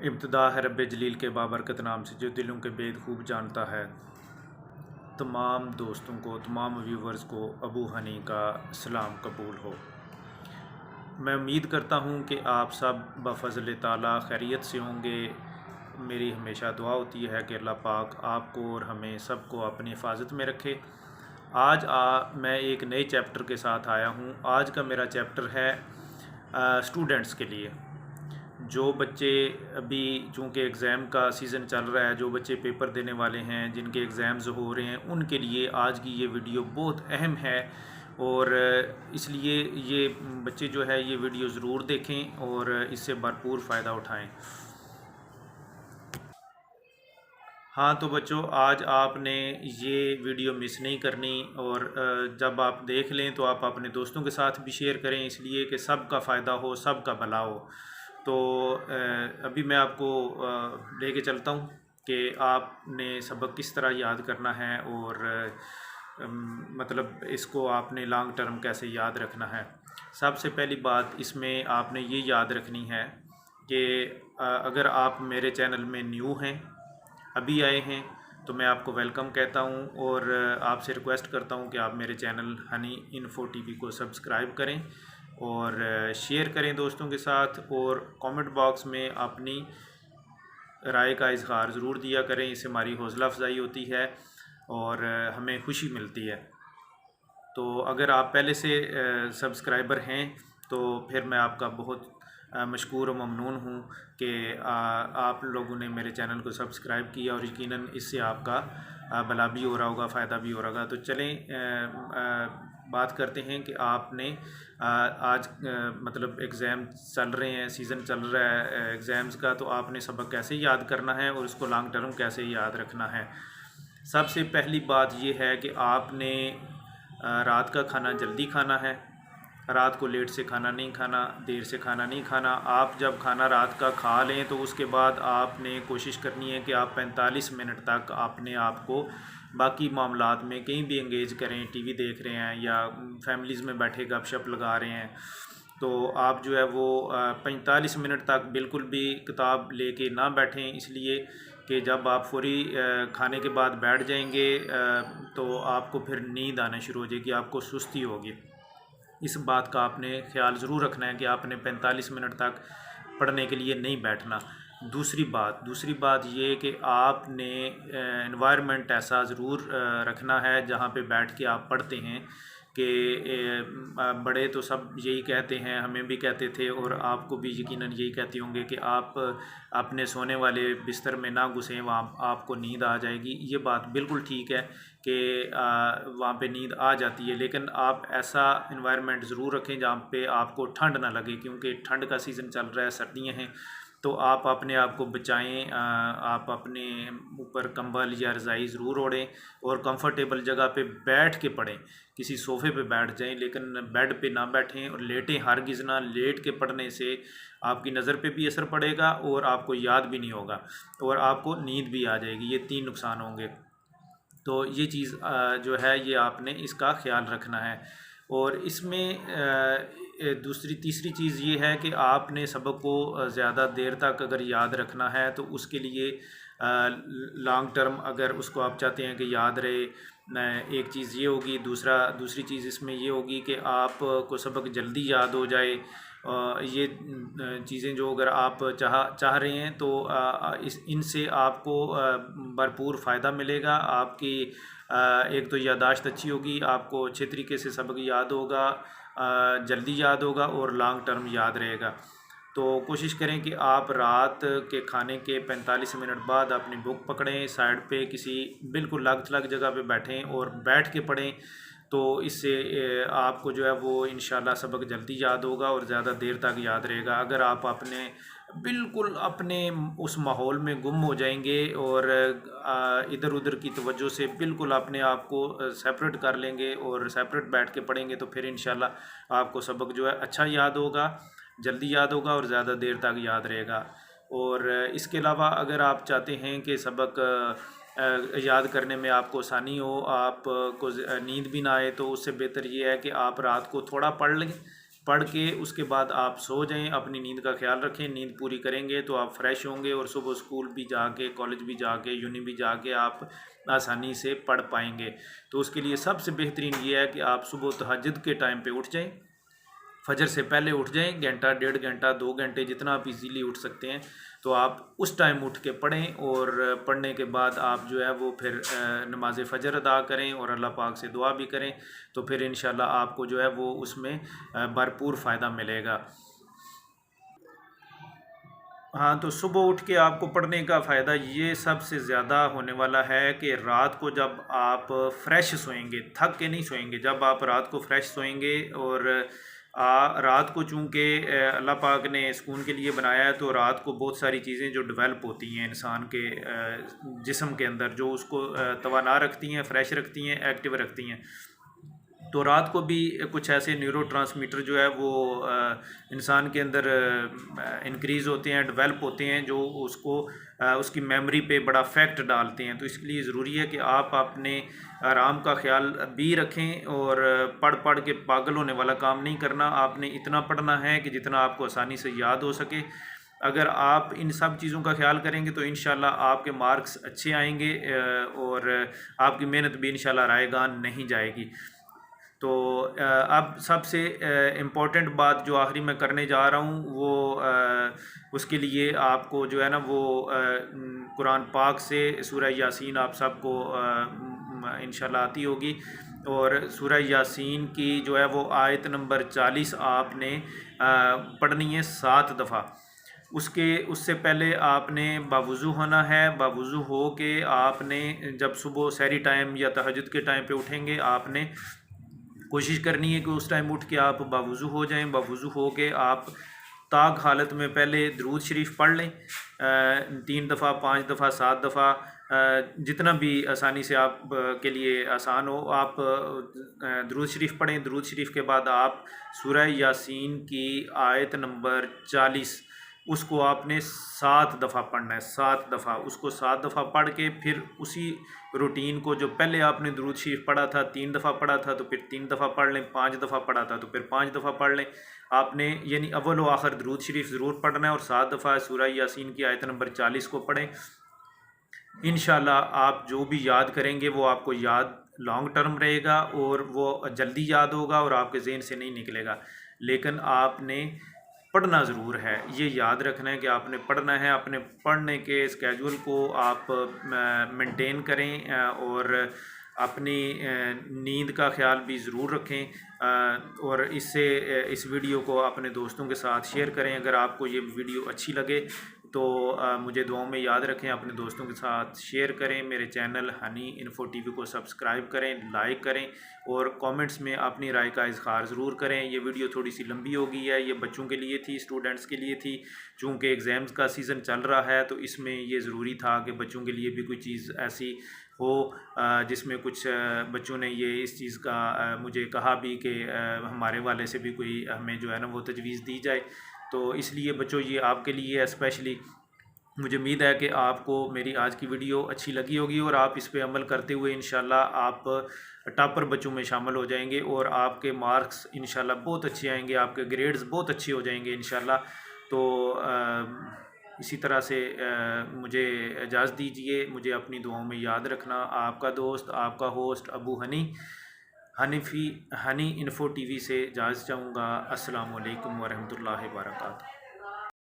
इब्तिदा है रब्बे जलील के बाबरकत नाम से जो दिलों के भेद खूब जानता है। तमाम दोस्तों को, तमाम व्यूवर्स को अबू हनी का सलाम कबूल हो। मैं उम्मीद करता हूँ कि आप सब बफ़ज़ल ताला खैरियत से होंगे। मेरी हमेशा दुआ होती है कि अल्लाह पाक आपको और हमें सबको अपनी हिफाजत में रखे। आज मैं एक नए चैप्टर के साथ आया हूँ। आज का मेरा चैप्टर है स्टूडेंट्स के लिए। जो बच्चे अभी चूँकि एग्ज़ाम का सीज़न चल रहा है, जो बच्चे पेपर देने वाले हैं, जिनके एग्ज़ाम्स हो रहे हैं, उनके लिए आज की ये वीडियो बहुत अहम है। और इसलिए ये बच्चे जो है ये वीडियो ज़रूर देखें और इससे भरपूर फ़ायदा उठाएं। हाँ तो बच्चों, आज आपने ये वीडियो मिस नहीं करनी और जब आप देख लें तो आप अपने दोस्तों के साथ भी शेयर करें, इसलिए कि सबका फ़ायदा हो, सबका भला हो। तो अभी मैं आपको लेके चलता हूँ कि आपने सबक किस तरह याद करना है और मतलब इसको आपने लॉन्ग टर्म कैसे याद रखना है। सबसे पहली बात इसमें आपने ये याद रखनी है कि अगर आप मेरे चैनल में न्यू हैं, अभी आए हैं, तो मैं आपको वेलकम कहता हूं और आपसे रिक्वेस्ट करता हूं कि आप मेरे चैनल हनी इन्फो टीवी को सब्सक्राइब करें और शेयर करें दोस्तों के साथ, और कमेंट बॉक्स में अपनी राय का इजहार ज़रूर दिया करें। इससे हमारी हौसला अफजाई होती है और हमें खुशी मिलती है। तो अगर आप पहले से सब्सक्राइबर हैं तो फिर मैं आपका बहुत मशकूर व ममनून हूँ कि आप लोगों ने मेरे चैनल को सब्सक्राइब किया और यकीनन इससे आपका भला भी हो रहा होगा, फ़ायदा भी हो रहा होगा। तो चलें बात करते हैं कि आपने आज मतलब एग्ज़ाम चल रहे हैं, सीज़न चल रहा है एग्ज़ाम्स का, तो आपने सबक कैसे याद करना है और उसको लॉन्ग टर्म कैसे याद रखना है। सबसे पहली बात ये है कि आपने रात का खाना जल्दी खाना है। रात को लेट से खाना नहीं खाना, देर से खाना नहीं खाना। आप जब खाना रात का खा लें तो उसके बाद आपने कोशिश करनी है कि आप 45 मिनट तक अपने आप को बाकी मामलात में कहीं भी एंगेज करें। टीवी देख रहे हैं या फैमिलीज़ में बैठे गपशप लगा रहे हैं, तो आप जो है वो 45 मिनट तक बिल्कुल भी किताब लेके ना बैठें, इसलिए कि जब आप फौरी खाने के बाद बैठ जाएंगे तो आपको फिर नींद आना शुरू हो जाएगी, आपको सुस्ती होगी। इस बात का आपने ख्याल ज़रूर रखना है कि आपने 45 मिनट तक पढ़ने के लिए नहीं बैठना। दूसरी बात ये कि आपने एनवायरनमेंट ऐसा ज़रूर रखना है जहाँ पे बैठ के आप पढ़ते हैं कि बड़े तो सब यही कहते हैं, हमें भी कहते थे और आपको भी यकीनन यही कहते होंगे कि आप अपने सोने वाले बिस्तर में ना घुसें, वहाँ आपको नींद आ जाएगी। ये बात बिल्कुल ठीक है कि वहाँ पे नींद आ जाती है, लेकिन आप ऐसा इन्वायरमेंट ज़रूर रखें जहाँ पे आपको ठंड ना लगे, क्योंकि ठंड का सीज़न चल रहा है, सर्दियाँ हैं। तो आप अपने आप को बचाएं, आप अपने ऊपर कंबल या रज़ाई ज़रूर ओढ़ें और कंफर्टेबल जगह पे बैठ के पढ़ें। किसी सोफ़े पे बैठ जाएं, लेकिन बेड पे ना बैठें और लेटें हरगिज़ ना। लेट के पढ़ने से आपकी नज़र पे भी असर पड़ेगा और आपको याद भी नहीं होगा और आपको नींद भी आ जाएगी। ये 3 नुकसान होंगे। तो ये चीज़ जो है ये आपने इसका ख्याल रखना है। और इसमें तीसरी चीज़ ये है कि आपने सबक को ज़्यादा देर तक अगर याद रखना है तो उसके लिए लॉन्ग टर्म अगर उसको आप चाहते हैं कि याद रहे, एक चीज़ ये होगी। दूसरी चीज़ इसमें ये होगी कि आपको सबक जल्दी याद हो जाए। ये चीज़ें जो अगर आप चाह रहे हैं तो इनसे आपको भरपूर फ़ायदा मिलेगा। आपकी एक तो याददाश्त अच्छी होगी, आपको अच्छे तरीके से सबक याद होगा, जल्दी याद होगा और लॉन्ग टर्म याद रहेगा। तो कोशिश करें कि आप रात के खाने के 45 मिनट बाद अपनी बुक पकड़ें, साइड पे किसी बिल्कुल अलग थलग जगह पे बैठें और बैठ के पढ़ें। तो इससे आपको जो है वो इंशाल्लाह सबक जल्दी याद होगा और ज़्यादा देर तक याद रहेगा। अगर आप बिल्कुल अपने उस माहौल में गुम हो जाएंगे और इधर उधर की तवज्जो से बिल्कुल अपने आप को सेपरेट कर लेंगे और सेपरेट बैठ के पढ़ेंगे, तो फिर इंशाल्लाह आपको सबक जो है अच्छा याद होगा, जल्दी याद होगा और ज़्यादा देर तक याद रहेगा। और इसके अलावा अगर आप चाहते हैं कि सबक याद करने में आपको आसानी हो, आपको नींद भी ना आए, तो उससे बेहतर ये है कि आप रात को थोड़ा पढ़ लें, पढ़ के उसके बाद आप सो जाएं, अपनी नींद का ख्याल रखें। नींद पूरी करेंगे तो आप फ्रेश होंगे और सुबह स्कूल भी जाके, कॉलेज भी जाके, यूनी भी जाके आप आसानी से पढ़ पाएंगे। तो उसके लिए सबसे बेहतरीन ये है कि आप सुबह तहज्जुद के टाइम पे उठ जाएं, फजर से पहले उठ जाएं, घंटा, 1.5 घंटा, 2 घंटे, जितना आप इजीली उठ सकते हैं तो आप उस टाइम उठ के पढ़ें। और पढ़ने के बाद आप जो है वो फिर नमाज फ़जर अदा करें और अल्लाह पाक से दुआ भी करें। तो फिर इंशाल्लाह आपको जो है वो उसमें भरपूर फ़ायदा मिलेगा। हाँ, तो सुबह उठ के आपको पढ़ने का फ़ायदा ये सबसे ज़्यादा होने वाला है कि रात को जब आप फ्रेश सोएंगे, थक के नहीं सोएंगे, जब आप रात को फ्रेश सोएंगे और रात को चूँकि अल्लाह पाक ने सुकून के लिए बनाया है, तो रात को बहुत सारी चीज़ें जो डेवलप होती हैं इंसान के जिस्म के अंदर, जो उसको तवाना रखती हैं, फ्रेश रखती हैं, एक्टिव रखती हैं। तो रात को भी कुछ ऐसे न्यूरोट्रांसमीटर जो है वो इंसान के अंदर इंक्रीज़ होते हैं, डेवलप होते हैं, जो उसको उसकी मेमोरी पे बड़ा इफ़ेक्ट डालते हैं। तो इसलिए ज़रूरी है कि आप अपने आराम का ख्याल भी रखें और पढ़ पढ़ के पागल होने वाला काम नहीं करना। आपने इतना पढ़ना है कि जितना आपको आसानी से याद हो सके। अगर आप इन सब चीज़ों का ख्याल करेंगे तो इंशाल्लाह आपके मार्क्स अच्छे आएंगे और आपकी मेहनत भी इंशाल्लाह रायगान नहीं जाएगी। तो अब सबसे इम्पोर्टेंट बात जो आखिरी मैं करने जा रहा हूँ वो उसके लिए आपको जो है ना वो कुरान पाक से सूरह यासीन आप सबको इंशाल्लाह आती होगी। और सूरह यासीन की जो है वो आयत नंबर 40 आपने पढ़नी है 7 दफ़ा। उससे पहले आपने बावुज़ू होना है। बावुज़ू हो के आपने जब सुबह सहरी टाइम या तहज्जुद के टाइम पे उठेंगे, आपने कोशिश करनी है कि उस टाइम उठ के आप बावुज़ू हो जाएं। बावुज़ू हो के आप ताक हालत में पहले दरूद शरीफ पढ़ लें 3 दफ़ा, 5 दफ़ा, 7 दफ़ा, जितना भी आसानी से आप के लिए आसान हो। आप दरूद शरीफ पढ़ें। दरूद शरीफ के बाद आप सूरह यासीन की आयत नंबर 40 उसको आपने 7 दफ़ा पढ़ना है। 7 दफ़ा उसको 7 दफ़ा पढ़ के फिर उसी रूटीन को जो पहले आपने दरूद शरीफ पढ़ा था, 3 दफ़ा पढ़ा था तो फिर 3 दफ़ा पढ़ लें, 5 दफ़ा पढ़ा था तो फिर 5 दफ़ा पढ़ लें। आपने यानी अव्वल व आखिर दरूद शरीफ ज़रूर पढ़ना है और 7 दफ़ा सूरह यासीन की आयत नंबर 40 को पढ़ें। इंशाल्लाह आप जो भी याद करेंगे वो आपको याद लॉन्ग टर्म रहेगा और वो जल्दी याद होगा और आपके ज़हन से नहीं निकलेगा। लेकिन आपने पढ़ना ज़रूर है, ये याद रखना है कि आपने पढ़ना है। अपने पढ़ने के स्केजूल को आप मेंटेन करें और अपनी नींद का ख्याल भी ज़रूर रखें। और इस वीडियो को अपने दोस्तों के साथ शेयर करें। अगर आपको ये वीडियो अच्छी लगे तो मुझे दुआओं में याद रखें, अपने दोस्तों के साथ शेयर करें। मेरे चैनल हनी इन्फो टीवी को सब्सक्राइब करें, लाइक करें और कमेंट्स में अपनी राय का इज़हार ज़रूर करें। ये वीडियो थोड़ी सी लंबी हो गई है, ये बच्चों के लिए थी, स्टूडेंट्स के लिए थी। चूँकि एग्ज़ाम्स का सीज़न चल रहा है तो इसमें ये ज़रूरी था कि बच्चों के लिए भी कोई चीज़ ऐसी हो जिसमें कुछ बच्चों ने ये इस चीज़ का मुझे कहा भी कि हमारे वाले से भी कोई हमें जो है ना वो तजवीज़ दी जाए। तो इसलिए बच्चों ये आपके लिए स्पेशली मुझे उम्मीद है कि आपको मेरी आज की वीडियो अच्छी लगी होगी और आप इस पे अमल करते हुए इंशाल्लाह आप टॉपर बच्चों में शामिल हो जाएंगे और आपके मार्क्स इंशाल्लाह बहुत अच्छे आएंगे, आपके ग्रेड्स बहुत अच्छे हो जाएंगे इंशाल्लाह। तो इसी तरह से मुझे इजाज़त दीजिए, मुझे अपनी दुआओं में याद रखना। आपका दोस्त, आपका host Abu Honey info TV से इजाज़त चाहूँगा। अस्सलामु अलैकुम वरहमतुल्लाहि वबरकातुहू।